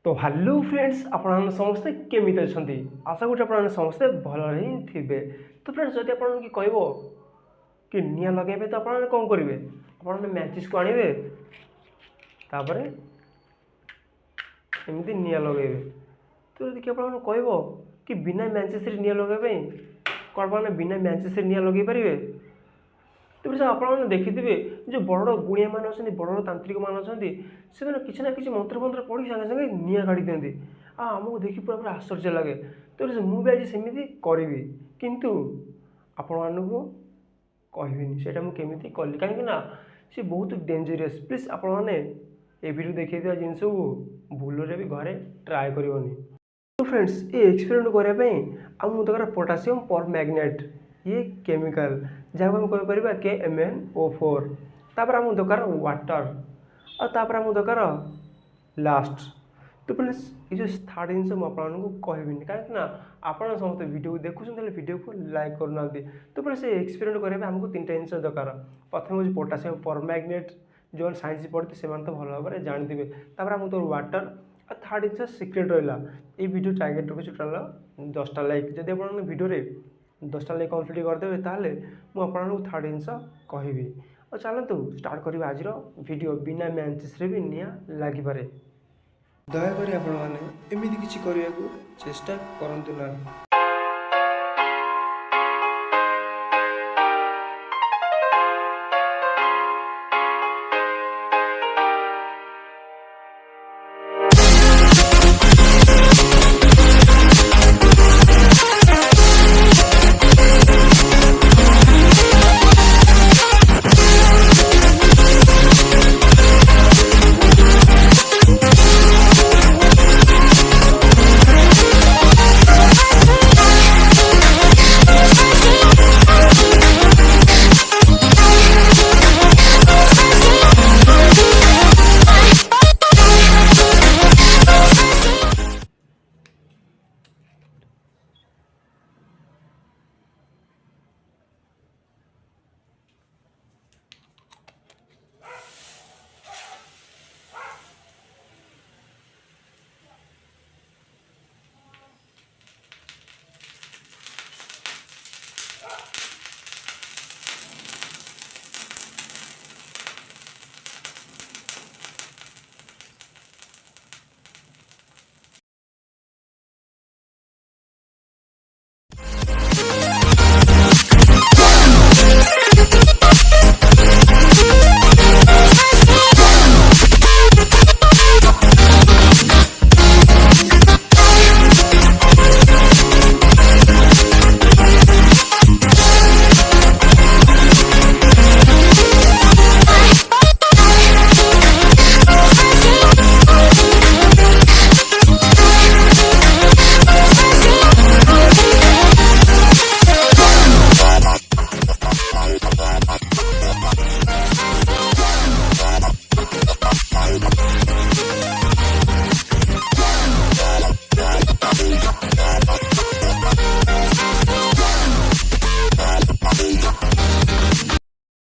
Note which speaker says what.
Speaker 1: तो hello friends आपण समस्ते केमिति अछंती आशा करूँ आपण समस्ते भल ही थे। तो फ्रेंड्स जदि आपन की कहबो कि निया लगेबे तो आपण कौन करेंगे आपण मैचिस को आनिबे तापर एमती निया लगेबे। तो जदि आपण कहबो कि बिना मैचिस रे निया लगेबे कौन आपण बिना मैचिस रे निया लगे पारिबे। तो फिर आपने देखिथे जो बड़ बड़ गुणिया मान अच्छा बड़ बड़ तांत्रिक मान अच्छा से किसी ना कि मंत्र मंत्र पढ़ी सागे सागे निआ काढ़ी दिखती आमको देखी पूरा पूरा आश्चर्य लगे। तो मुझे आज सेमती करी किंतु आपण मानू कहबी से मुझे कली कहीं सी बहुत डेंजरियस प्लीज आपण मैंने ये वीडियो देखा जिन भूल भी घरे ट्राए करनी। तो फ्रेंड्स ये एक्सपेरिमेंट करने आम दरकार पोटासियम पर मैग्नेट ये केमिकल जहाँ आम कहीपर KMnO4 तापर आम दरकार वाटर और आम दरकार लास्ट। तो प्लीज ये थर्ड जिन मुझे कहबी कहीं आप समस्त वीडियो देखुं वीडियो को लाइक करना। तो प्लीज एक्सपेरिमेंट करने आमको तीन जिन दरकार प्रथम हूँ पोटासियम परमैग्नेट जो साइंस पढ़ते से तो भल भाव में जानते तापर आम तो वाटर और थर्ड जिन सिक्रेट रहा ये वीडियो टार्गेट रखी टोटाल 10टा लाइक जब आप वीडियो 10टा लाइक कम्प्लीट करदे ताले मुझे थर्ड जिन कहबी। और चलतु स्टार्ट करा आज वीडियो बिना मैचिस भी निआ लगिपे दयाकोरी आपण मैंने एमती किसी करने को चेष्टा करूँ ना।